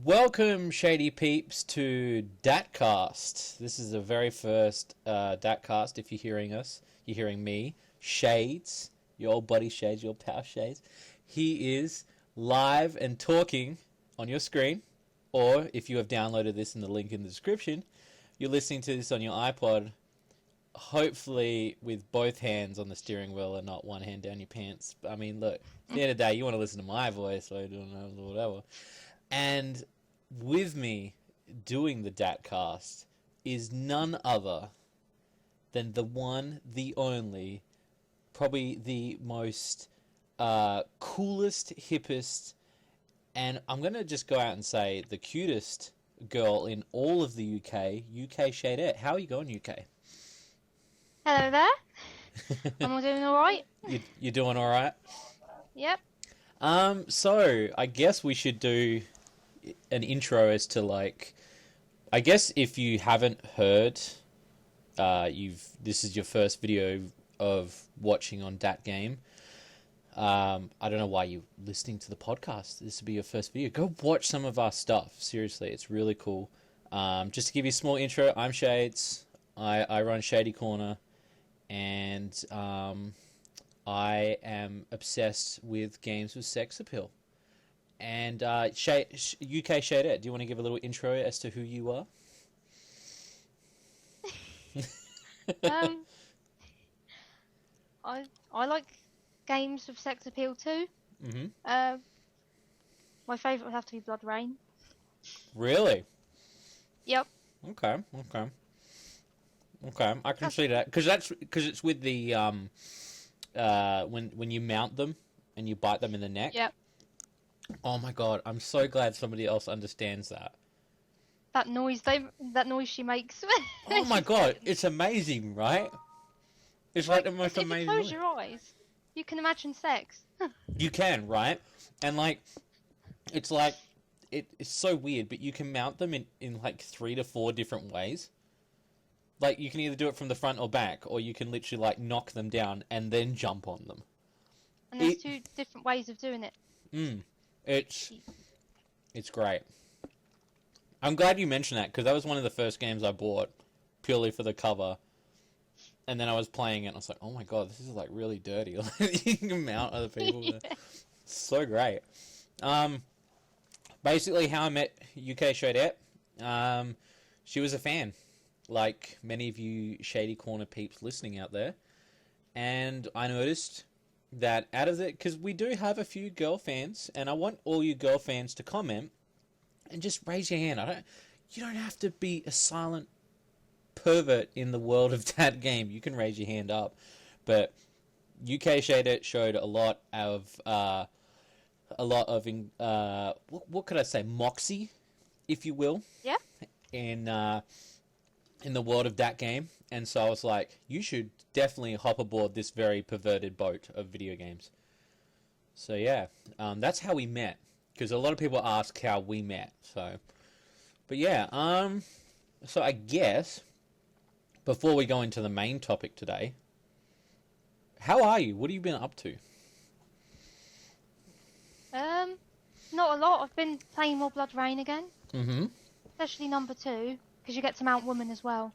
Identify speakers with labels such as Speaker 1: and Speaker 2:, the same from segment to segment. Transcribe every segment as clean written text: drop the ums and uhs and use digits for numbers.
Speaker 1: Welcome, Shady Peeps, to Datcast. This is the very first Datcast. If you're hearing us, you're hearing me, Shades, your old buddy Shades, your pal Shades. He is live and talking on your screen, or if you have downloaded this in the link in the description, you're listening to this on your iPod, hopefully with both hands on the steering wheel and not one hand down your pants. I mean, look, at the end of the day, you want to listen to my voice, so I don't know, whatever. And with me doing the Datcast is none other than the one, the only, probably the most coolest, hippest, and I'm going to just go out and say the cutest girl in all of the UK Shady. How are you going, UK?
Speaker 2: Hello there. Am I doing all right?
Speaker 1: You're doing all right?
Speaker 2: Yep.
Speaker 1: So I guess we should do an intro as to, like, I guess if you haven't heard, this is your first video of watching on Dat Game. I don't know why you're listening to the podcast. This will be your first video. Go watch some of our stuff. Seriously, it's really cool. Just to give you a small intro, I'm Shades. I run Shady Corner, and I am obsessed with games with sex appeal. And UK Shadette, do you want to give a little intro as to who you are?
Speaker 2: I like games with sex appeal too.
Speaker 1: Mm-hmm.
Speaker 2: My favourite would have to be Blood Rain.
Speaker 1: Really?
Speaker 2: Yep.
Speaker 1: Okay. I can see that because it's with the when you mount them and you bite them in the neck.
Speaker 2: Yep.
Speaker 1: Oh my god! I'm so glad somebody else understands that.
Speaker 2: That noise she makes.
Speaker 1: Oh my god! It's amazing, right? It's like the most amazing.
Speaker 2: If you close your eyes, you can imagine sex.
Speaker 1: You can, right? And like, it's like it's so weird, but you can mount them in like 3 to 4 different ways. Like, you can either do it from the front or back, or you can literally like knock them down and then jump on them.
Speaker 2: And there's 2 different ways of doing it.
Speaker 1: It's great. I'm glad you mentioned that, because that was one of the first games I bought purely for the cover. And then I was playing it and I was like, oh my god, this is like really dirty. You can mount other people.
Speaker 2: Yeah.
Speaker 1: It's so great. Basically how I met UK Shadette, she was a fan, like many of you Shady Corner peeps listening out there. And I noticed that out of it, because we do have a few girl fans, and I want all you girl fans to comment and just raise your hand. You don't have to be a silent pervert in the world of that game. You can raise your hand up. But UK Shader showed a lot of what could I say, moxie, if you will.
Speaker 2: Yeah.
Speaker 1: In the world of that game. And so I was like, you should definitely hop aboard this very perverted boat of video games. So yeah, that's how we met. Because a lot of people ask how we met. So, but yeah, so I guess before we go into the main topic today, how are you? What have you been up to?
Speaker 2: Not a lot. I've been playing more Blood Rain again.
Speaker 1: Mm-hmm.
Speaker 2: Especially number 2, because you get to mount women as well.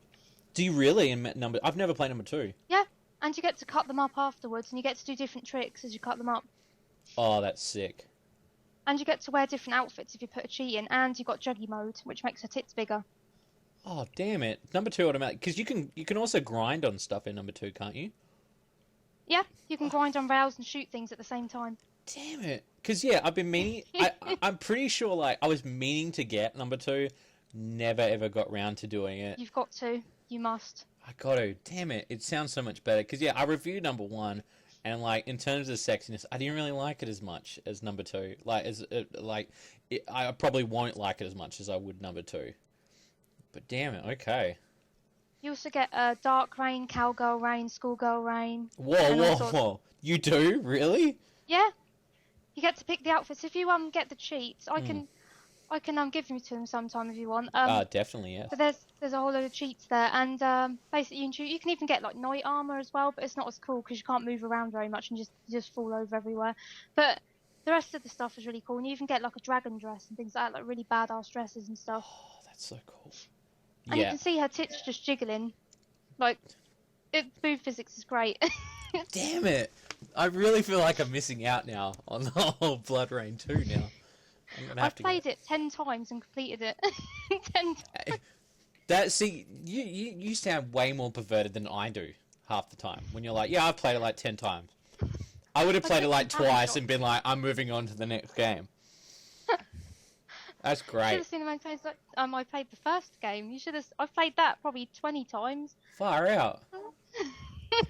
Speaker 1: Do you really? I've never played number 2.
Speaker 2: Yeah, and you get to cut them up afterwards, and you get to do different tricks as you cut them up.
Speaker 1: Oh, that's sick.
Speaker 2: And you get to wear different outfits if you put a cheat in, and you've got juggy mode, which makes her tits bigger.
Speaker 1: Oh, damn it. Number 2 automatic. Because you can also grind on stuff in number 2, can't you?
Speaker 2: Yeah, you can grind on rails and shoot things at the same time.
Speaker 1: Damn it. Because, yeah, I've been meaning... I'm pretty sure, like, I was meaning to get number 2. Never, ever got round to doing it.
Speaker 2: You've got to. You must.
Speaker 1: I got to. Damn it. It sounds so much better. Because, yeah, I reviewed number 1. And, like, in terms of sexiness, I didn't really like it as much as number 2. Like, I probably won't like it as much as I would number 2. But damn it, okay.
Speaker 2: You also get Dark Rain, Cowgirl Rain, Schoolgirl Rain.
Speaker 1: Whoa. You do? Really?
Speaker 2: Yeah. You get to pick the outfits. If you get the cheats, I can give them to them sometime if you want.
Speaker 1: Definitely, yes.
Speaker 2: But there's a whole load of cheats there, and basically you can even get like knight armor as well, but it's not as cool because you can't move around very much and you just fall over everywhere. But the rest of the stuff is really cool, and you even get like a dragon dress and things like that, like really badass dresses and stuff.
Speaker 1: Oh, that's so cool.
Speaker 2: And you can see her tits just jiggling. Like, boob physics is great.
Speaker 1: Damn it! I really feel like I'm missing out now on the whole Blood Rain 2 now.
Speaker 2: I've played it 10 times and completed it 10 times.
Speaker 1: You sound way more perverted than I do half the time. When you're like, yeah, I've played it like 10 times. I would have played it like twice and been like, I'm moving on to the next game. That's great. You
Speaker 2: should have seen my face. Like, I played the first game. You should have. I've played that probably 20 times.
Speaker 1: Far out.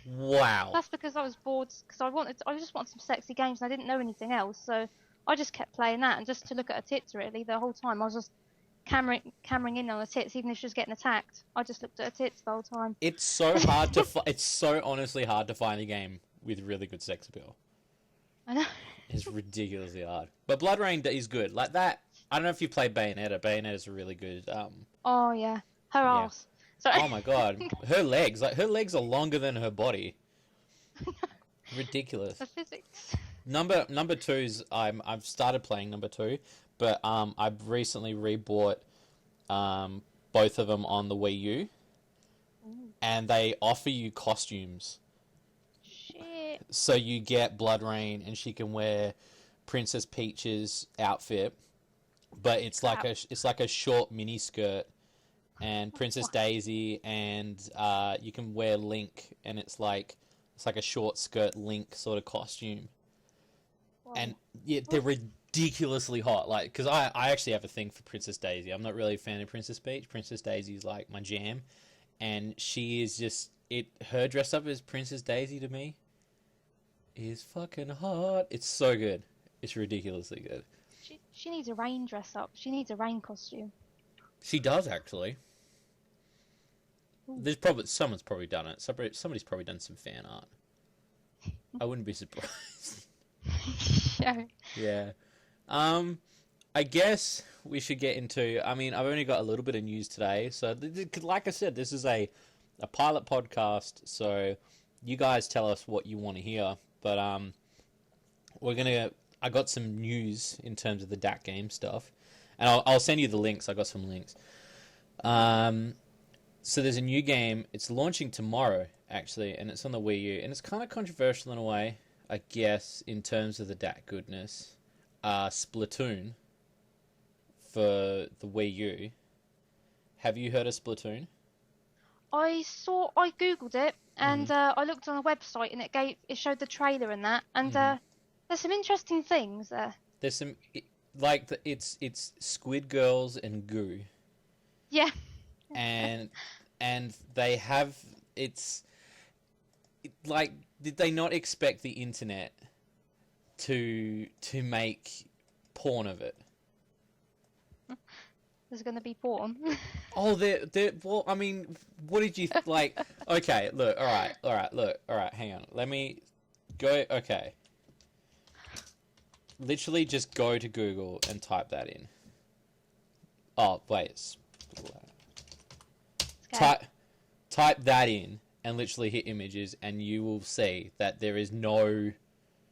Speaker 1: Wow.
Speaker 2: That's because I was bored. Because I just wanted some sexy games and I didn't know anything else. So I just kept playing that and just to look at her tits really the whole time. I was just cameraing in on her tits, even if she was getting attacked. I just looked at her tits the whole time.
Speaker 1: It's so hard to. It's so honestly hard to find a game with really good sex appeal.
Speaker 2: I know.
Speaker 1: It's ridiculously hard. But Blood Rain is good. Like that. I don't know if you played Bayonetta. Bayonetta's a really good.
Speaker 2: Oh yeah, her ass. Sorry.
Speaker 1: Oh my god, her legs are longer than her body. Ridiculous.
Speaker 2: The physics.
Speaker 1: Number two's I've started playing number 2, but I've recently rebought both of them on the Wii U, and they offer you costumes.
Speaker 2: Shit.
Speaker 1: So you get Blood Rain, and she can wear Princess Peach's outfit. But it's like a short mini skirt, and Princess Daisy, and you can wear Link, and it's like a short skirt Link sort of costume. Wow. And yeah, they're ridiculously hot. Like, because I actually have a thing for Princess Daisy. I'm not really a fan of Princess Peach. Princess Daisy is like my jam, and she is just her dress up as Princess Daisy to me is fucking hot. It's so good. It's ridiculously good.
Speaker 2: She needs a rain dress up. She needs a rain costume.
Speaker 1: She does, actually. Ooh. Someone's probably done it. Somebody's probably done some fan art. I wouldn't be surprised.
Speaker 2: Sure.
Speaker 1: Yeah. I guess we should get into... I mean, I've only got a little bit of news today. So, like I said, this is a pilot podcast. So, you guys tell us what you want to hear. But we're going to... I got some news in terms of the Dat Game stuff. And I'll send you the links. I got some links. So there's a new game. It's launching tomorrow, actually. And it's on the Wii U. And it's kind of controversial in a way, I guess, in terms of the Dat goodness. Splatoon for the Wii U. Have you heard of Splatoon?
Speaker 2: I Googled it. And I looked on a website and it showed the trailer and that. And... there's some interesting things there.
Speaker 1: There's some, it's Squid Girls and Goo.
Speaker 2: Yeah.
Speaker 1: And they have, did they not expect the internet to make porn of it?
Speaker 2: There's going to be porn.
Speaker 1: Oh, well, I mean, what did you, okay, look, alright, hang on. Let me go, okay. Literally just go to Google and type that in. Oh, wait. Okay. Type that in and literally hit images and you will see that there is no...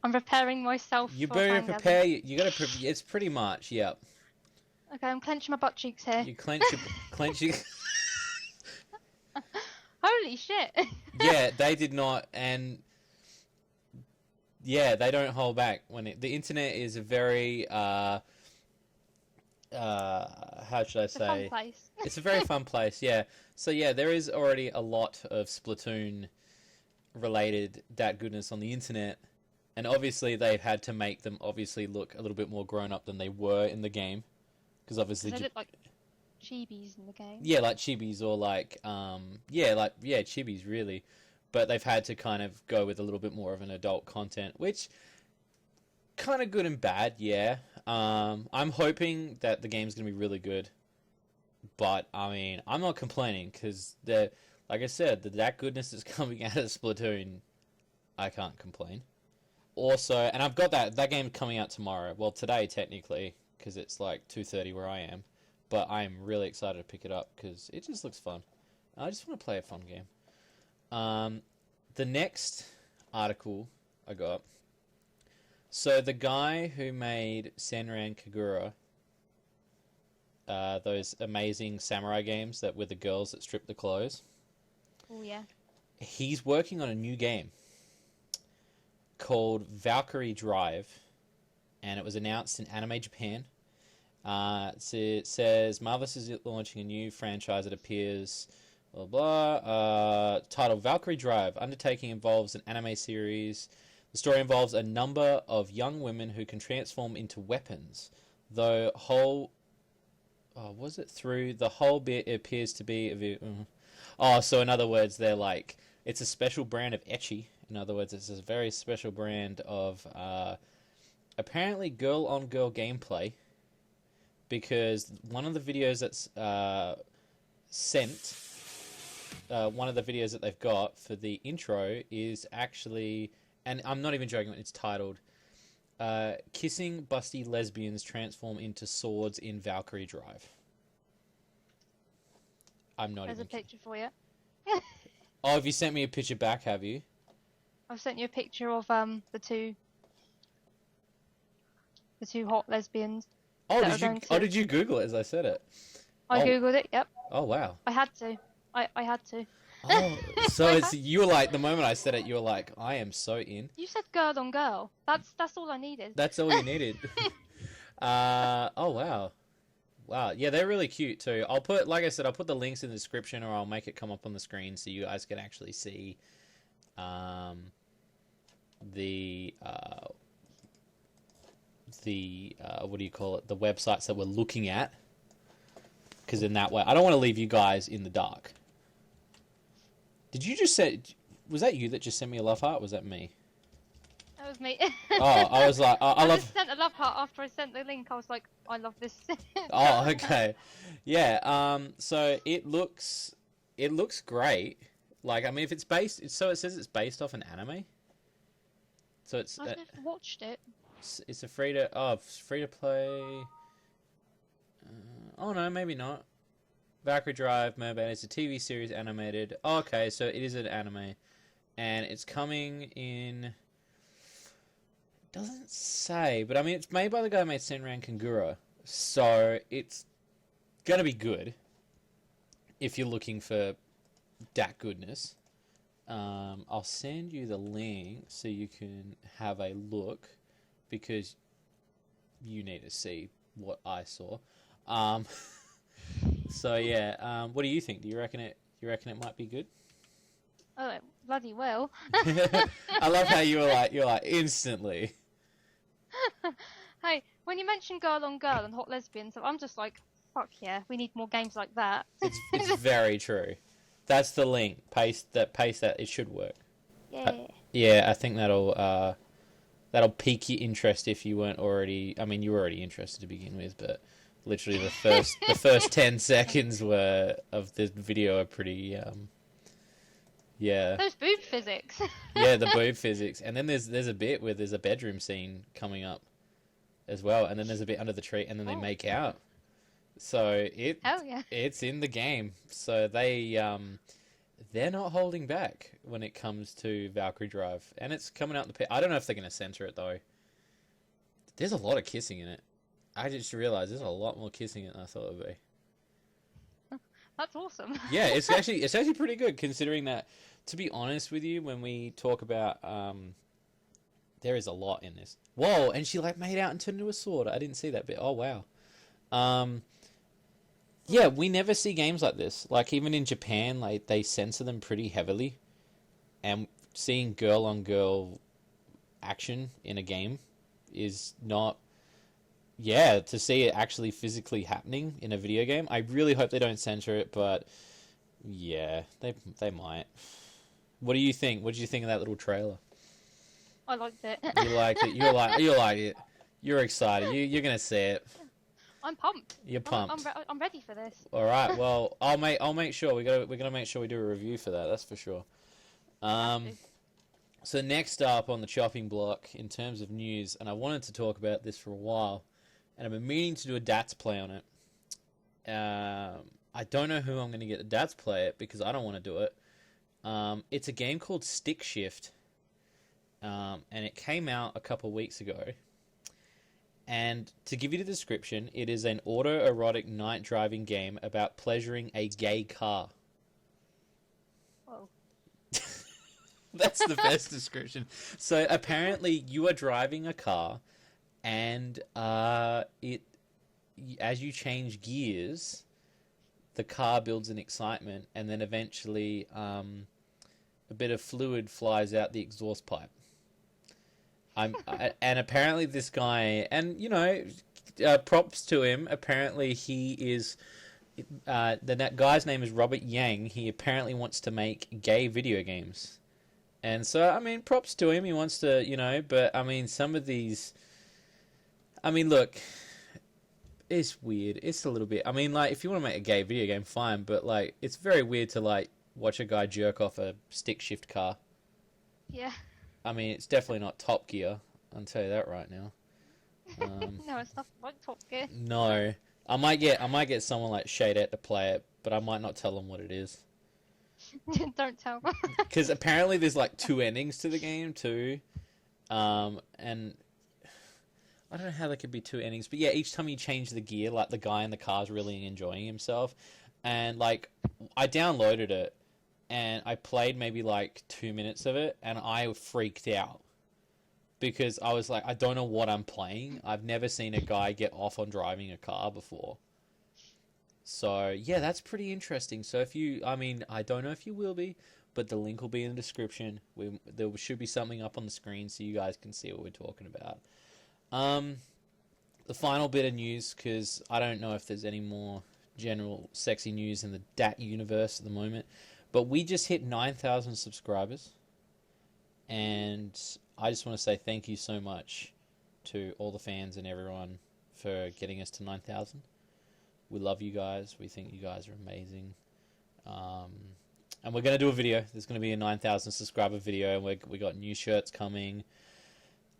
Speaker 2: I'm preparing myself
Speaker 1: you
Speaker 2: for
Speaker 1: better prepare. You gotta it's pretty much, yep.
Speaker 2: Okay, I'm clenching my butt cheeks here.
Speaker 1: You clench your...
Speaker 2: Holy shit.
Speaker 1: Yeah, they did not, and... Yeah, they don't hold back when the internet is a very how should I say?
Speaker 2: It's a fun place.
Speaker 1: It's a very fun place, yeah. So yeah, there is already a lot of Splatoon related Dat goodness on the internet, and obviously they've had to make them obviously look a little bit more grown up than they were in the game, because obviously
Speaker 2: they look like chibis in the game.
Speaker 1: Yeah, like chibis or chibis really. But they've had to kind of go with a little bit more of an adult content, which kind of good and bad, yeah. I'm hoping that the game's going to be really good. But, I mean, I'm not complaining because, like I said, that goodness is coming out of Splatoon. I can't complain. Also, and I've got that game coming out tomorrow. Well, today, technically, because it's like 2:30 where I am. But I'm really excited to pick it up because it just looks fun. I just want to play a fun game. The next article I got, So the guy who made Senran Kagura, those amazing samurai games that with the girls that strip the clothes.
Speaker 2: Oh yeah.
Speaker 1: He's working on a new game called Valkyrie Drive, and it was announced in Anime Japan. It says Marvelous is launching a new franchise that appears, blah blah. Titled Valkyrie Drive. Undertaking involves an anime series. The story involves a number of young women who can transform into weapons. Though through the whole bit it appears to be so in other words, they're like, it's a special brand of ecchi. In other words, it's a very special brand of apparently girl-on-girl gameplay, because one of the videos that's sent, one of the videos that they've got for the intro is actually, and I'm not even joking, it's titled Kissing Busty Lesbians Transform into Swords in Valkyrie Drive. I'm not
Speaker 2: There's
Speaker 1: even
Speaker 2: a picture for you.
Speaker 1: Oh, have you sent me a picture back, have you?
Speaker 2: I've sent you a picture of the two hot lesbians.
Speaker 1: Oh, did you Google it as I said it?
Speaker 2: I googled it. Yep.
Speaker 1: Oh wow.
Speaker 2: I had to. I had to.
Speaker 1: Oh, so you were like, the moment I said it, you were like, I am so in.
Speaker 2: You said girl on girl. That's all I needed.
Speaker 1: That's all you needed. Oh wow. Wow, yeah, they're really cute too. I'll put the links in the description, or I'll make it come up on the screen so you guys can actually see the what do you call it? The websites that we're looking at. Because in that way, I don't want to leave you guys in the dark. Did you just say? Was that you that just sent me a love heart? Or was that me?
Speaker 2: That was me.
Speaker 1: Oh, I was like, I love.
Speaker 2: just sent a love heart after I sent the link. I was like, I love this.
Speaker 1: Oh, okay, yeah. So it looks great. Like, I mean, if it's based, it says it's based off an anime. So it's.
Speaker 2: I've never watched it.
Speaker 1: It's a free to play. Oh no, maybe not. Valkyrie Drive, Mermaid. It's a TV series animated. Oh, okay, so it is an anime, and it's coming in. Doesn't say, but I mean, it's made by the guy who made Senran Kagura, so it's gonna be good. If you're looking for that goodness, I'll send you the link so you can have a look, because you need to see what I saw. So yeah, what do you think? Do you reckon it might be good?
Speaker 2: Oh, bloody well.
Speaker 1: I love how you're like instantly.
Speaker 2: Hey, when you mention girl on girl and hot lesbians, I'm just like, fuck yeah, we need more games like that.
Speaker 1: It's very true. That's the link. Paste that. It should work.
Speaker 2: Yeah.
Speaker 1: Yeah, I think that'll pique your interest if you weren't already. I mean, you were already interested to begin with, but literally the first 10 seconds of the video are pretty. Yeah.
Speaker 2: Those boob physics.
Speaker 1: Yeah, the boob physics, and then there's a bit where there's a bedroom scene coming up, as well, and then there's a bit under the tree, and then they make out. So
Speaker 2: Hell yeah.
Speaker 1: It's in the game. So they're not holding back when it comes to Valkyrie Drive, and it's coming out I don't know if they're going to censor it though. There's a lot of kissing in it. I just realized there's a lot more kissing in it than I thought it would be.
Speaker 2: That's awesome.
Speaker 1: Yeah, it's actually pretty good, considering that, to be honest with you, when we talk about there is a lot in this. Whoa, and she like made out and turned into a sword. I didn't see that bit. Oh wow. Yeah, we never see games like this. Like, even in Japan, like, they censor them pretty heavily. And seeing girl on girl action in a game is not. Yeah, to see it actually physically happening in a video game. I really hope they don't censor it, but yeah, they might. What do you think? What did you think of that little trailer?
Speaker 2: I liked it.
Speaker 1: You liked it. You like it. You're excited. You're gonna see it.
Speaker 2: I'm pumped.
Speaker 1: You're pumped.
Speaker 2: I'm ready for this.
Speaker 1: All right. Well, I'll make sure we're gonna make sure we do a review for that. That's for sure. So next up on the chopping block in terms of news, and I wanted to talk about this for a while, and I've been meaning to do a DATS play on it. I don't know who I'm going to get the DATS play it, because I don't want to do it. It's a game called Stick Shift. and it came out a couple of weeks ago. And to give you the description, it is an autoerotic night driving game about pleasuring a gay car.
Speaker 2: Whoa.
Speaker 1: That's the best description. So apparently you are driving a car, and as you change gears, the car builds an excitement, and then eventually a bit of fluid flies out the exhaust pipe. And apparently this guy, and props to him. Apparently he is that guy's name is Robert Yang. He apparently wants to make gay video games, and so I mean, props to him. He wants to, but I mean, some of these. I mean, look, it's weird. It's a little bit. I mean, like, if you want to make a gay video game, fine, but like, it's very weird to like watch a guy jerk off a stick shift car.
Speaker 2: Yeah.
Speaker 1: I mean, it's definitely not Top Gear. I'll tell you that right now.
Speaker 2: No, it's not like Top Gear.
Speaker 1: No, I might get someone like Shady to play it, but I might not tell them what it is.
Speaker 2: Don't tell.
Speaker 1: Because apparently there's like 2 endings to the game too, and I don't know how there could be 2 endings, but yeah, each time you change the gear, like the guy in the car's really enjoying himself, and like I downloaded it. And I played maybe like 2 minutes of it, and I freaked out. Because I was like, I don't know what I'm playing. I've never seen a guy get off on driving a car before. So, yeah, that's pretty interesting. So I don't know if you will be, but the link will be in the description. There should be something up on the screen so you guys can see what we're talking about. The final bit of news, because I don't know if there's any more general sexy news in the Dat universe at the moment. But we just hit 9,000 subscribers, and I just want to say thank you so much to all the fans and everyone for getting us to 9,000. We love you guys. We think you guys are amazing. And we're going to do a video. There's going to be a 9,000 subscriber video, and we got new shirts coming.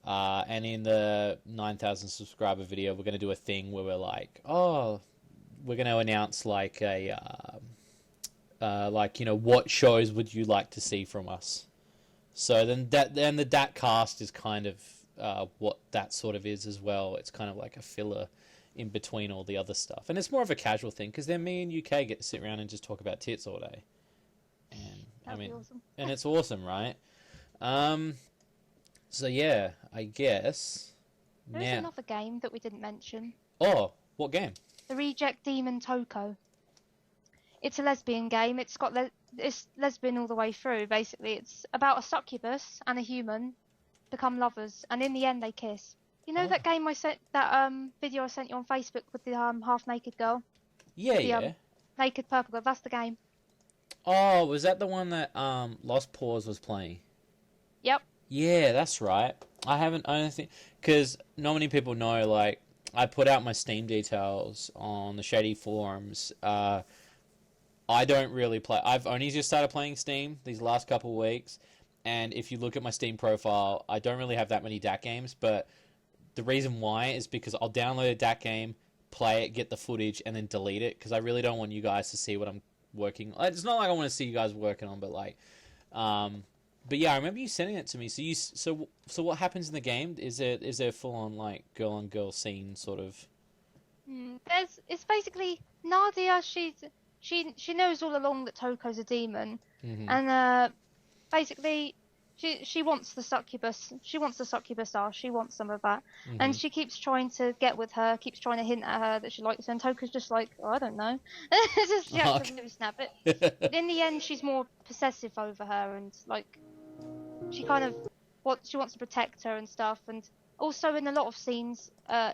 Speaker 1: And in the 9,000 subscriber video, we're going to do a thing where we're like, we're going to announce like a... what shows would you like to see from us? So then the Datcast is kind of what that sort of is as well. It's kind of like a filler in between all the other stuff, and it's more of a casual thing because then me and UK get to sit around and just talk about tits all day. And
Speaker 2: That'd be awesome.
Speaker 1: and it's awesome, right? So yeah, I guess
Speaker 2: There's another game that we didn't mention.
Speaker 1: Oh, what game?
Speaker 2: The Reject Demon Toko. It's a lesbian game. It's lesbian all the way through. Basically, it's about a succubus and a human become lovers, and in the end they kiss. You know that game video I sent you on Facebook with the half naked girl?
Speaker 1: Yeah,
Speaker 2: the, naked purple girl. That's the game.
Speaker 1: Oh, was that the one that Lost Paws was playing?
Speaker 2: Yep.
Speaker 1: Yeah, that's right. I don't think because not many people know. Like, I put out my Steam details on the Shady forums. I don't really play. I've only just started playing Steam these last couple of weeks, and if you look at my Steam profile, I don't really have that many Dat games, but the reason why is because I'll download a Dat game, play it, get the footage, and then delete it, because I really don't want you guys to see what I'm working on. It's not like I want to see you guys working on, but like, but yeah, I remember you sending it to me. So what happens in the game? Is there full on like girl on girl scene sort of?
Speaker 2: It's basically Nadia. She knows all along that Toko's a demon, and basically she wants the succubus. She wants the succubus ass. She wants some of that, and she keeps trying to get with her. Keeps trying to hint at her that she likes her. And Toko's just like, I don't know. She has to snap it. But in the end, she's more possessive over her, and like she kind of she wants to protect her and stuff. And also in a lot of scenes,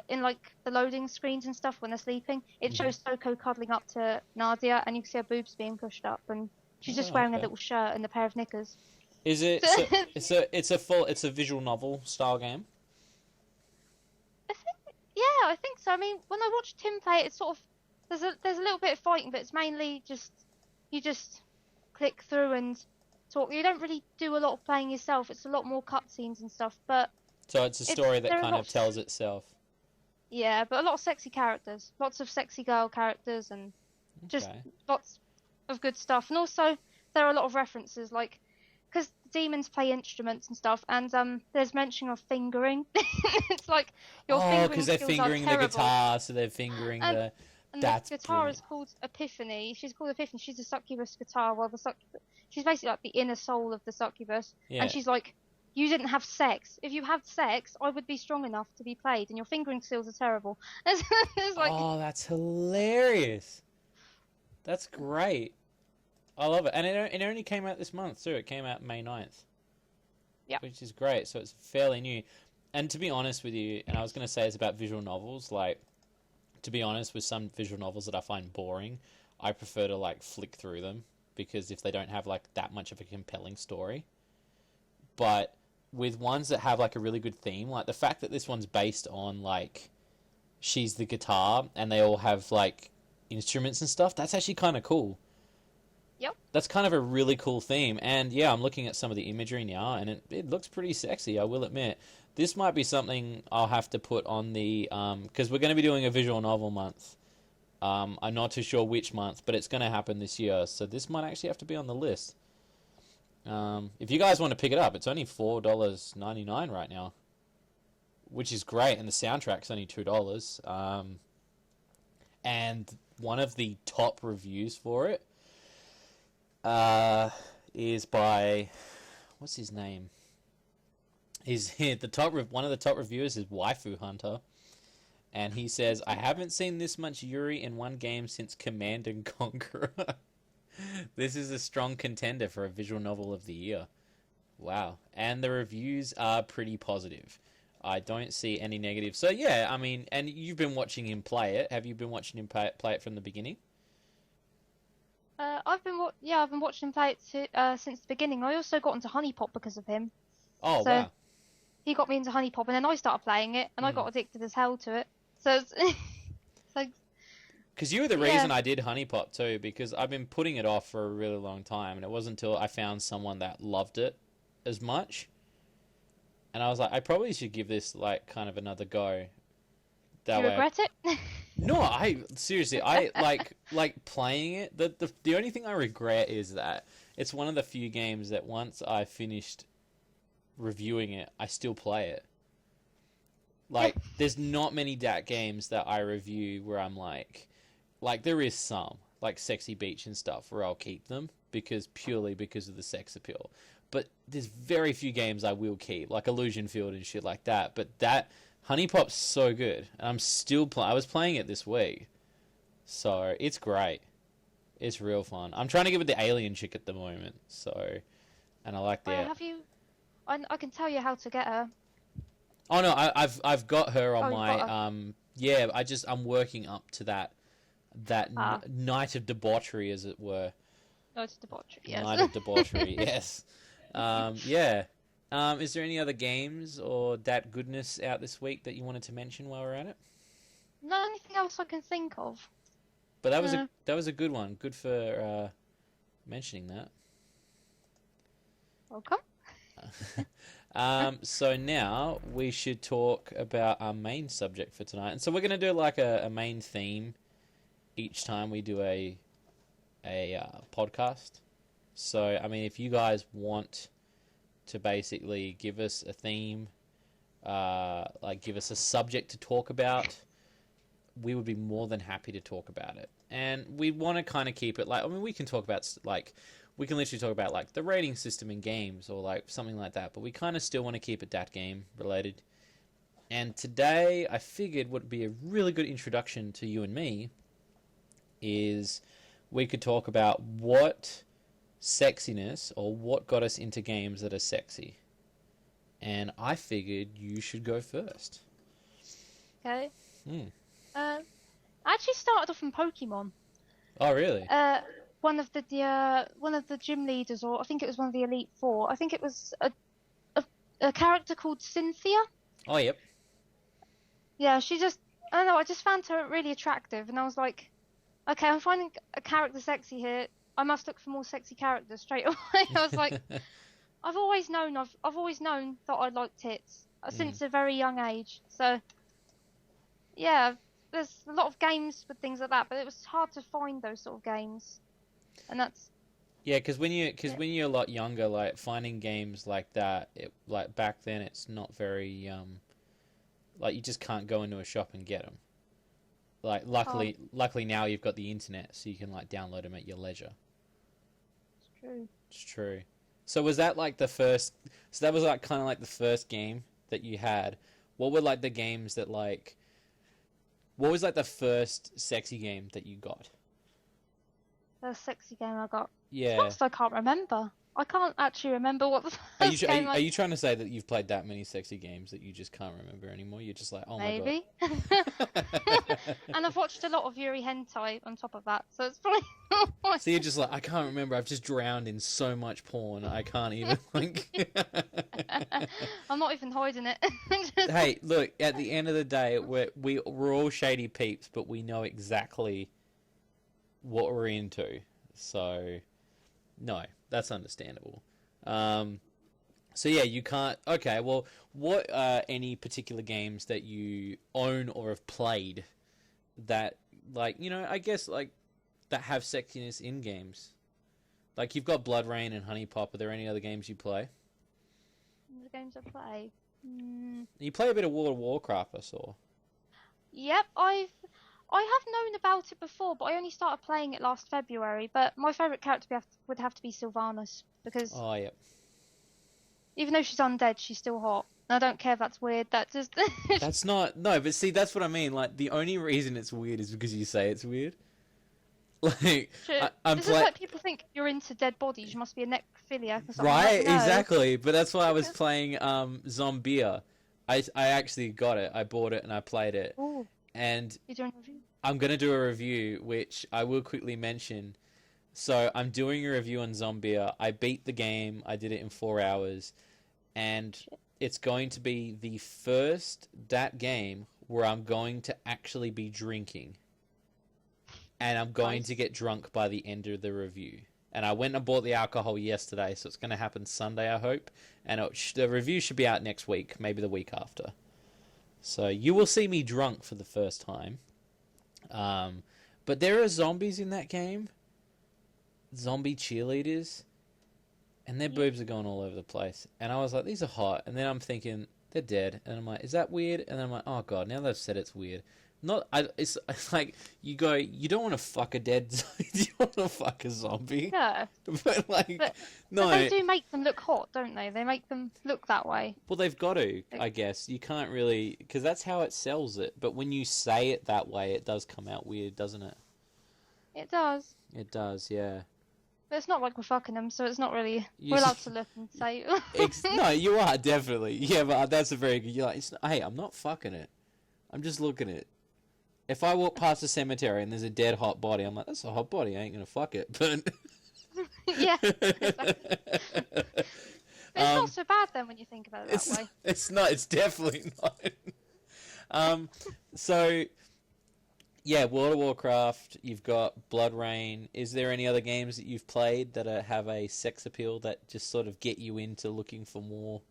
Speaker 2: in like the loading screens and stuff when they're sleeping, it shows Toko cuddling up to Nadia, and you can see her boobs being pushed up, and she's just wearing a little shirt and a pair of knickers.
Speaker 1: Is it? It's a visual novel style game.
Speaker 2: I think so. I mean, when I watched Tim play it, it's sort of there's a little bit of fighting, but it's mainly just you just click through and talk. You don't really do a lot of playing yourself. It's a lot more cutscenes and stuff, but.
Speaker 1: So it's a story that kind of tells itself.
Speaker 2: Yeah, but a lot of sexy characters. Lots of sexy girl characters and just lots of good stuff. And also, there are a lot of references. Like, because demons play instruments and stuff, and there's mention of fingering. It's like your fingering
Speaker 1: because they're
Speaker 2: skills
Speaker 1: fingering
Speaker 2: are
Speaker 1: the
Speaker 2: terrible.
Speaker 1: guitar, so they're fingering
Speaker 2: And
Speaker 1: the.
Speaker 2: and
Speaker 1: That's
Speaker 2: the guitar
Speaker 1: brilliant.
Speaker 2: is called Epiphany. She's called Epiphany. She's a succubus guitar. Well, she's basically like the inner soul of the succubus.
Speaker 1: Yeah.
Speaker 2: And she's like, you didn't have sex. If you had sex, I would be strong enough to be played. And your fingering skills are terrible. It's like,
Speaker 1: Oh, that's hilarious. That's great. I love it. And it only came out this month, too. It came out May 9th.
Speaker 2: Yep.
Speaker 1: Which is great. So it's fairly new. And to be honest with you, and I was going to say it's about visual novels, like, to be honest, with some visual novels that I find boring, I prefer to, like, flick through them. Because if they don't have, like, that much of a compelling story. But with ones that have, like, a really good theme, like, the fact that this one's based on, like, she's the guitar, and they all have, like, instruments and stuff, that's actually kind of cool.
Speaker 2: Yep.
Speaker 1: That's kind of a really cool theme. And, yeah, I'm looking at some of the imagery now, and it looks pretty sexy, I will admit. This might be something I'll have to put on the... because we're going to be doing a visual novel month. I'm not too sure which month, but it's going to happen this year, so this might actually have to be on the list. If you guys want to pick it up, it's only $4.99 right now, which is great, and the soundtrack's only $2. And one of the top reviews for it is by... What's his name? One of the top reviewers is Waifu Hunter, and he says, I haven't seen this much Yuri in one game since Command and Conqueror. This is a strong contender for a visual novel of the year. Wow. And the reviews are pretty positive. I don't see any negatives. So yeah, I mean, and you've been watching him play it. Have you been watching him play it from the beginning?
Speaker 2: I've been watching him play it since the beginning. I also got into Honey Pop because of him.
Speaker 1: Oh,
Speaker 2: So
Speaker 1: wow.
Speaker 2: he got me into Honey Pop, and then I started playing it, and I got addicted as hell to it. So it's like...
Speaker 1: Because you were the reason I did Honey Pop too, because I've been putting it off for a really long time, and it wasn't until I found someone that loved it as much, and I was like, I probably should give this, like, kind of another go.
Speaker 2: Do you regret it?
Speaker 1: No, I seriously, I like playing it. The only thing I regret is that it's one of the few games that once I finished reviewing it, I still play it. Like, there's not many Dat games that I review where I'm like there is some, like Sexy Beach and stuff, where I'll keep them purely because of the sex appeal. But there's very few games I will keep, like Illusion Field and shit like that. But that Honey Pop's so good, and I'm still I was playing it this week, so it's great. It's real fun. I'm trying to get with the alien chick at the moment, so, and I like that.
Speaker 2: Have you? I can tell you how to get her.
Speaker 1: Oh no, I've got her on
Speaker 2: got
Speaker 1: my yeah. I'm working up to that night of debauchery, as it were.
Speaker 2: No, it's debauchery. Yes.
Speaker 1: Night of debauchery. Yes. Yeah. Is there any other games or that goodness out this week that you wanted to mention while we're at it?
Speaker 2: No, anything else I can think of.
Speaker 1: But that was a good one. Good for mentioning that.
Speaker 2: Welcome.
Speaker 1: So now we should talk about our main subject for tonight. And so we're going to do like a main theme each time we do a podcast. So, I mean, if you guys want to basically give us a theme, like give us a subject to talk about, we would be more than happy to talk about it. And we want to kind of keep it like, I mean, we can talk about like, we can literally talk about like the rating system in games or like something like that, but we kind of still want to keep it Dat Game related. And today I figured what would be a really good introduction to you and me is we could talk about what sexiness or what got us into games that are sexy. And I figured you should go first.
Speaker 2: Okay. I actually started off in Pokemon.
Speaker 1: Oh, really?
Speaker 2: One of the gym leaders, or I think it was one of the Elite Four. I think it was a character called Cynthia.
Speaker 1: Oh, yep.
Speaker 2: Yeah, I don't know, I just found her really attractive, and I was like, okay, I'm finding a character sexy here. I must look for more sexy characters straight away. I was like, I've always known that I like tits since a very young age. So, yeah, there's a lot of games with things like that, but it was hard to find those sort of games, and that's
Speaker 1: Yeah, because
Speaker 2: Yeah.
Speaker 1: when you're a lot younger, like finding games like that, like back then, it's not very like you just can't go into a shop and get them. Like
Speaker 2: Can't.
Speaker 1: luckily now you've got the internet, so you can like download them at your leisure.
Speaker 2: It's true.
Speaker 1: It's true. So was that like the first? So that was like kind of like the first game that you had. What were like the games that like? What was like the first sexy game that you got?
Speaker 2: The sexy game I got. To be
Speaker 1: Yeah.
Speaker 2: honest, I can't remember. I can't actually remember what the
Speaker 1: Are you
Speaker 2: first game
Speaker 1: are
Speaker 2: I
Speaker 1: you trying to say that you've played that many sexy games that you just can't remember anymore? You're just like, oh my god.
Speaker 2: maybe. And I've watched a lot of Yuri hentai on top of that, so it's probably why.
Speaker 1: So you're just like, I can't remember. I've just drowned in so much porn. I can't even like.
Speaker 2: I'm not even hiding it.
Speaker 1: Hey, look. At the end of the day, we're all shady peeps, but we know exactly what we're into. So, no, that's understandable. So yeah, you can't. Okay, well, what are any particular games that you own or have played that, like, I guess like that have sexiness in games? Like you've got Blood Rain and Honey Pop. Are there any other games you play?
Speaker 2: The games I play.
Speaker 1: You play a bit of World of Warcraft, I saw.
Speaker 2: Yep, I have known about it before, but I only started playing it last February. But my favourite character would have to be Sylvanas because
Speaker 1: Oh, yeah.
Speaker 2: even though she's undead, she's still hot. And I don't care if that's weird. That just
Speaker 1: That's not no, but see, that's what I mean. Like the only reason it's weird is because you say it's weird. Like
Speaker 2: shit.
Speaker 1: I'm
Speaker 2: It's just
Speaker 1: play
Speaker 2: like people think you're into dead bodies. You must be a necrophiliac or something.
Speaker 1: right,
Speaker 2: Like, no.
Speaker 1: exactly. But that's why I was playing Zombia. I actually got it. I bought it and I played it.
Speaker 2: Ooh,
Speaker 1: And
Speaker 2: you're doing a review.
Speaker 1: I'm gonna do a review, which I will quickly mention. So I'm doing a review on Zombia. I beat the game. I did it in 4 hours, and it's going to be the first Dat game where I'm going to actually be drinking, and I'm going to
Speaker 2: Nice.
Speaker 1: get drunk by the end of the review. And I went and bought the alcohol yesterday, so it's going to happen Sunday, I hope. And the review should be out next week, maybe the week after. So you will see me drunk for the first time. But there are zombies in that game. Zombie cheerleaders. And their boobs are going all over the place. And I was like, these are hot. And then I'm thinking, they're dead. And I'm like, is that weird? And then I'm like, oh god, now they've said it's weird. It's like, you don't want to fuck a dead zombie. You want to fuck a zombie.
Speaker 2: Yeah,
Speaker 1: But like,
Speaker 2: but
Speaker 1: no.
Speaker 2: but they do make them look hot, don't they? They make them look that way.
Speaker 1: Well, they've got to, I guess. You can't really, because that's how it sells it. But when you say it that way, it does come out weird, doesn't it?
Speaker 2: It does.
Speaker 1: It does, yeah.
Speaker 2: But it's not like we're fucking them, so it's not really.
Speaker 1: You
Speaker 2: We're
Speaker 1: s-
Speaker 2: allowed to look and say.
Speaker 1: No, you are, definitely. Yeah, but that's a very good... You're like, hey, I'm not fucking it. I'm just looking at it. If I walk past a cemetery and there's a dead hot body, I'm like, that's a hot body. I ain't going to fuck it. But...
Speaker 2: Yeah. Exactly. But it's not so bad then when you think about it that way.
Speaker 1: It's not. It's definitely not. So... Yeah, World of Warcraft, you've got Blood Rain. Is there any other games that you've played that have a sex appeal that just sort of get you into looking for more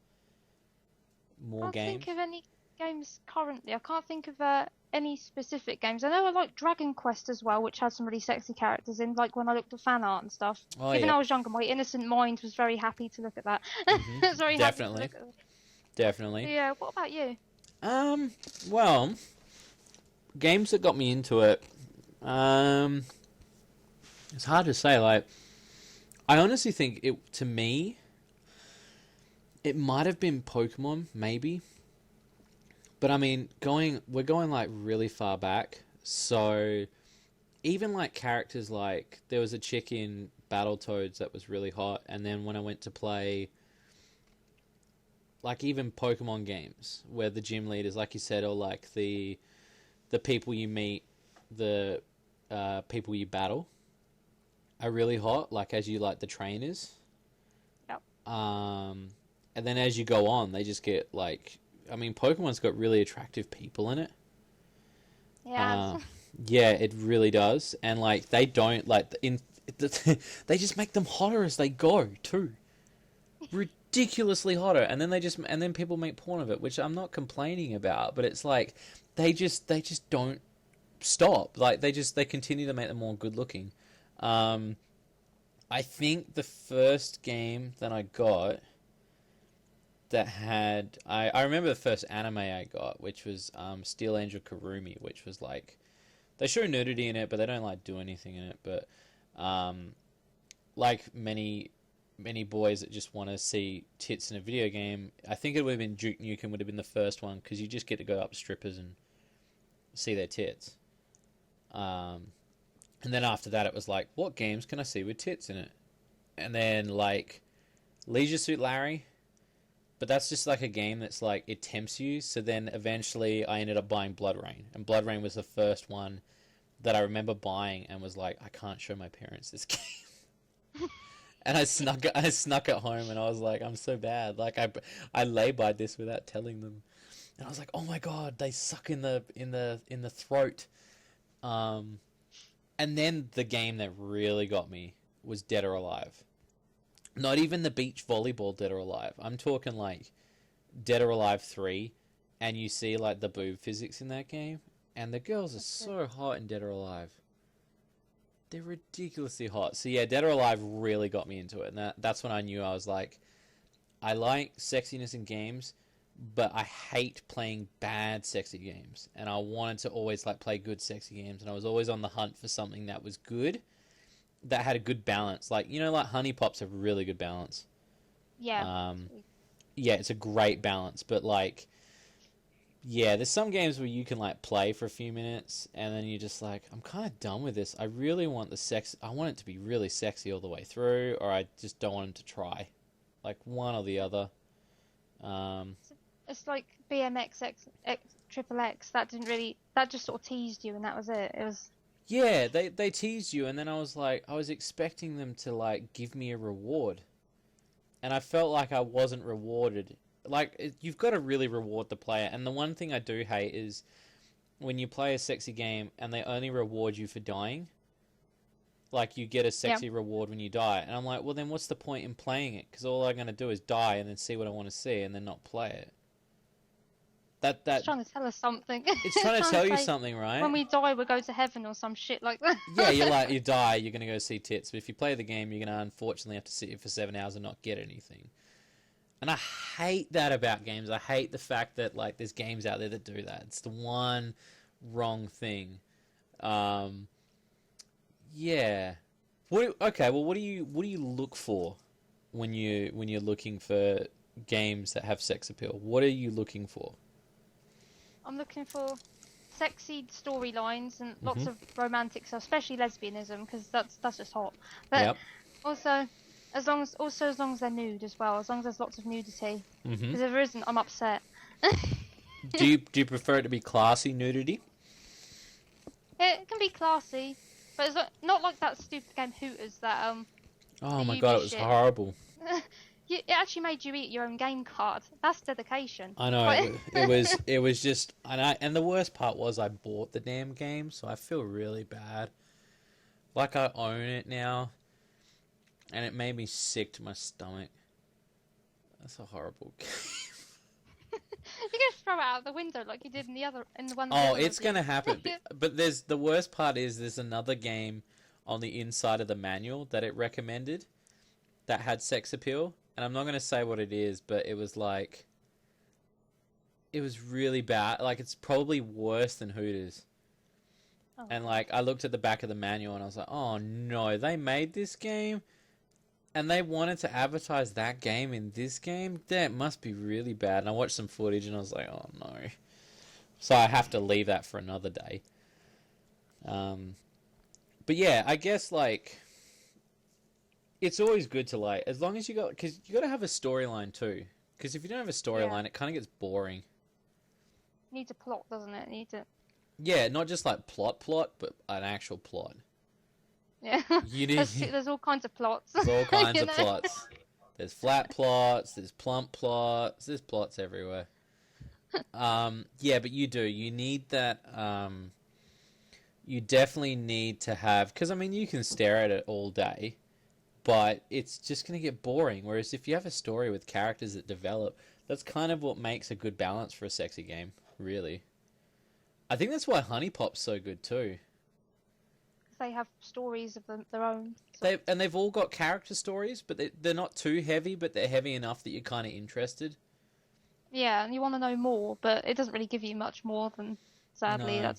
Speaker 2: I can't
Speaker 1: games?
Speaker 2: think of any games currently. I can't think of any specific games. I know I like Dragon Quest as well, which has some really sexy characters in, like when I looked at fan art and stuff.
Speaker 1: Oh,
Speaker 2: Even
Speaker 1: yeah.
Speaker 2: I was younger, my innocent mind was very happy to look at that. It was very
Speaker 1: Definitely.
Speaker 2: happy to look at that.
Speaker 1: Definitely.
Speaker 2: Yeah, what about you?
Speaker 1: Well, games that got me into it, it's hard to say. Like, I honestly think to me, it might have been Pokemon, maybe. But I mean, we're going like really far back. So even like characters like, there was a chick in Battletoads that was really hot. And then when I went to play, like even Pokemon games where the gym leaders, like you said, or like the people you meet, the people you battle are really hot, like as you like the trainers.
Speaker 2: Yep.
Speaker 1: And then as you go on, they just get like, I mean, Pokemon's got really attractive people in it.
Speaker 2: Yeah.
Speaker 1: Yeah, it really does. And like they don't like they just make them hotter as they go too. Ridiculously hotter, and then people make porn of it, which I'm not complaining about, but it's like they just don't stop. Like they continue to make them more good looking. I think the first game that I got that had I remember the first anime I got, which was Steel Angel Kurumi, which was like they show nudity in it, but they don't like do anything in it. But like many boys that just want to see tits in a video game, I think it would have been Duke Nukem would have been the first one because you just get to go up to strippers and see their tits. And then after that, it was like, what games can I see with tits in it? And then like Leisure Suit Larry, but that's just like a game that's like it tempts you. So then eventually, I ended up buying Blood Rain, and Blood Rain was the first one that I remember buying and was like, I can't show my parents this game. And I snuck it home, and I was like, I'm so bad. Like I lay-byed this without telling them, and I was like, oh my god, they suck in the throat. And then the game that really got me was Dead or Alive. Not even the beach volleyball Dead or Alive. I'm talking like Dead or Alive 3, and you see like the boob physics in that game, and the girls are so hot in Dead or Alive. They're ridiculously hot. So yeah, Dead or Alive really got me into it, and that's when I knew I was like, I like sexiness in games, but I hate playing bad sexy games, and I wanted to always like play good sexy games, and I was always on the hunt for something that was good, that had a good balance. Like, you know, like Honey Pops have really good balance.
Speaker 2: Yeah.
Speaker 1: Yeah, it's a great balance, but like, yeah, there's some games where you can like play for a few minutes, and then you're just like, I'm kind of done with this. I really want the sex. I want it to be really sexy all the way through, or I just don't want them to try, like one or the other.
Speaker 2: It's like BMX Triple X. That just sort of teased you, and that was it. It was.
Speaker 1: Yeah, they teased you, and then I was expecting them to like give me a reward, and I felt like I wasn't rewarded. Like, you've got to really reward the player, and the one thing I do hate is when you play a sexy game and they only reward you for dying. Like, you get a sexy reward when you die, and I'm like, well, then what's the point in playing it? Because all I'm going to do is die and then see what I want to see, and then not play it.
Speaker 2: It's trying to tell us something.
Speaker 1: It's trying to tell you something, right?
Speaker 2: When we die, we'll go to heaven or some shit like that.
Speaker 1: Yeah, you're like, you die, you're going to go see tits. But if you play the game, you're going to unfortunately have to sit here for 7 hours and not get anything. And I hate that about games. I hate the fact that like there's games out there that do that. It's the one wrong thing. Yeah. What do you look for when you're looking for games that have sex appeal? What are you looking for?
Speaker 2: I'm looking for sexy storylines and lots of romantic stuff, especially lesbianism, because that's just hot. But also, as long as they're nude as well, as long as there's lots of nudity. Because if there isn't, I'm upset.
Speaker 1: Do you prefer it to be classy nudity?
Speaker 2: It can be classy, but it's not like that stupid game Hooters that
Speaker 1: Oh my god, it was horrible.
Speaker 2: It actually made you eat your own game card. That's dedication.
Speaker 1: I know. It was just, and the worst part was I bought the damn game, so I feel really bad. Like I own it now, and it made me sick to my stomach. That's a horrible game.
Speaker 2: You're gonna throw it out the window like you did in the one.
Speaker 1: Oh, it's gonna happen. But the worst part is there's another game on the inside of the manual that it recommended that had sex appeal. And I'm not going to say what it is, but it was really bad. Like, it's probably worse than Hooters. Oh. And, like, I looked at the back of the manual and I was like, oh, no, they made this game? And they wanted to advertise that game in this game? That must be really bad. And I watched some footage and I was like, oh, no. So I have to leave that for another day. But, yeah, I guess, like, it's always good to, like, as long as because you got to have a storyline too. Because if you don't have a storyline, it kind of gets boring.
Speaker 2: It needs a plot, doesn't it?
Speaker 1: Yeah, not just like plot, but an actual plot.
Speaker 2: Yeah. There's all kinds of plots.
Speaker 1: There's all kinds of plots. There's flat plots. There's plump plots. There's plots everywhere. Yeah, but you need that. You definitely need to have, because I mean, you can stare at it all day. But it's just going to get boring. Whereas if you have a story with characters that develop, that's kind of what makes a good balance for a sexy game, really. I think that's why Honey Pop's so good too.
Speaker 2: they have stories of their own. So.
Speaker 1: They've all got character stories, but they're not too heavy, but they're heavy enough that you're kind of interested.
Speaker 2: Yeah, and you want to know more, but it doesn't really give you much more than, sadly,
Speaker 1: No.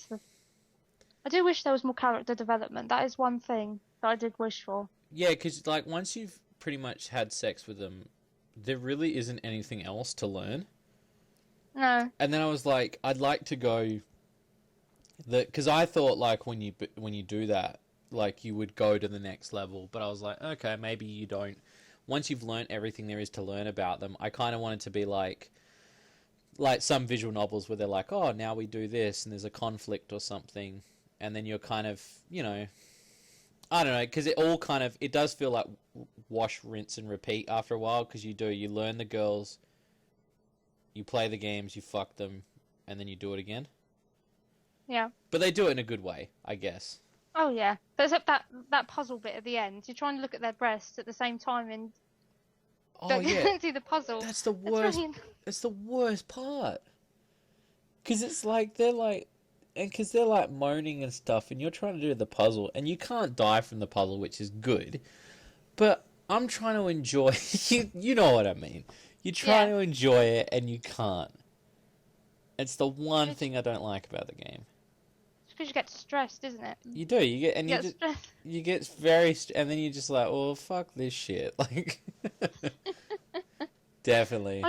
Speaker 2: I do wish there was more character development. That is one thing that I did wish for.
Speaker 1: Yeah, because like once you've pretty much had sex with them, there really isn't anything else to learn.
Speaker 2: No.
Speaker 1: And then I was like, I'd like to go. Because I thought like when you do that, like you would go to the next level, but I was like, okay, maybe you don't. Once you've learned everything there is to learn about them, I kind of wanted to be like some visual novels where they're like, oh, now we do this, and there's a conflict or something, and then you're kind of, I don't know, because it does feel like wash, rinse, and repeat after a while, because you learn the girls, you play the games, you fuck them, and then you do it again.
Speaker 2: Yeah.
Speaker 1: But they do it in a good way, I guess.
Speaker 2: Oh, yeah. But except that puzzle bit at the end. You're trying to look at their breasts at the same time and do the puzzle.
Speaker 1: That's the worst. That's the worst part. Because it's like, because they're like moaning and stuff, and you're trying to do the puzzle, and you can't die from the puzzle, which is good. But I'm trying to enjoy, you know what I mean. You're trying to enjoy it, and you can't. It's the one thing I don't like about the game.
Speaker 2: It's because you get stressed, isn't it?
Speaker 1: You do. You get very, and then you're just like, oh, fuck this shit. Like, definitely.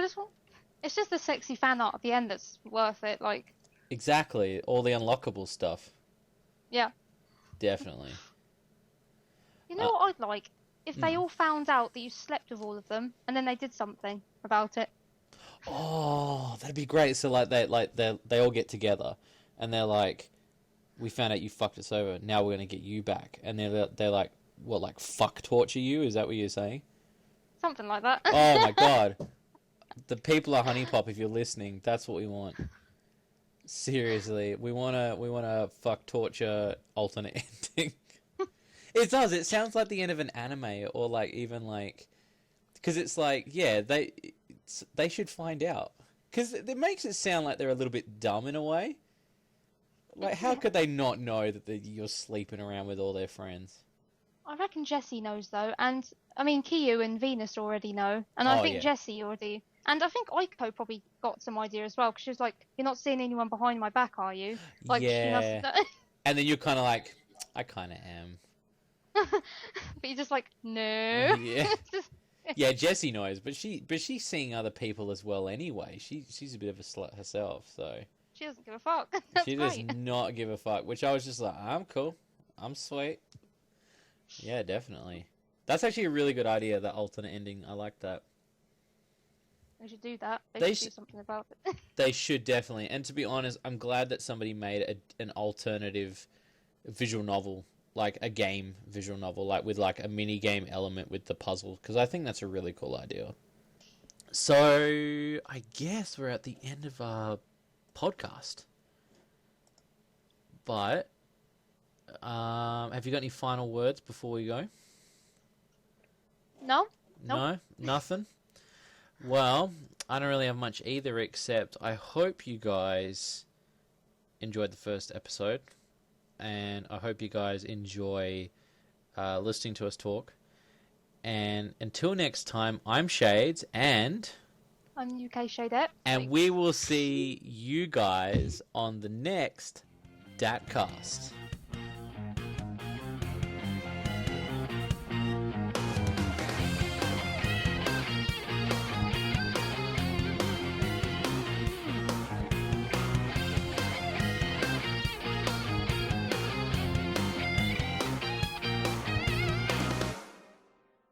Speaker 2: It's just the sexy fan art at the end that's worth it. Like.
Speaker 1: Exactly. All the unlockable stuff.
Speaker 2: Yeah.
Speaker 1: Definitely.
Speaker 2: You know what I'd like? If they all found out that you slept with all of them, and then they did something about it.
Speaker 1: Oh, that'd be great. So they all get together, and they're like, "We found out you fucked us over. Now we're gonna get you back." And they're like, "What? Like fuck torture you? Is that what you're saying?"
Speaker 2: Something like that.
Speaker 1: Oh my god, the people at Honey Pop, if you're listening, that's what we want. Seriously, we wanna fuck torture alternate ending. It does. It sounds like the end of an anime, or like even like, because it's like, yeah, they should find out, because it makes it sound like they're a little bit dumb in a way. Like, how could they not know that you're sleeping around with all their friends?
Speaker 2: I reckon Jessie knows though, and I mean Kiyu and Venus already know, and I think Jessie already, and I think Aiko probably got some idea as well, because she was like, "You're not seeing anyone behind my back, are you?" Like,
Speaker 1: yeah. And then you're kind of like, I kind of am.
Speaker 2: But you're just like, no.
Speaker 1: Yeah. Yeah, Jessie knows, but she's seeing other people as well anyway. She's a bit of a slut herself, so
Speaker 2: she doesn't give a fuck.
Speaker 1: She does not give a fuck, which I was just like, I'm cool. I'm sweet. Yeah, definitely. That's actually a really good idea, that alternate ending. I like that.
Speaker 2: They should do that. They should do something about it.
Speaker 1: They should definitely. And to be honest, I'm glad that somebody made an alternative visual novel, like a game visual novel, like with like a mini game element with the puzzle, because I think that's a really cool idea. So I guess we're at the end of our podcast. But have you got any final words before we go?
Speaker 2: No.
Speaker 1: No, nothing. Well, I don't really have much either, except I hope you guys enjoyed the first episode, and I hope you guys enjoy listening to us talk. And until next time, I'm Shades, and
Speaker 2: I'm UK Shadette.
Speaker 1: And we will see you guys on the next Datcast.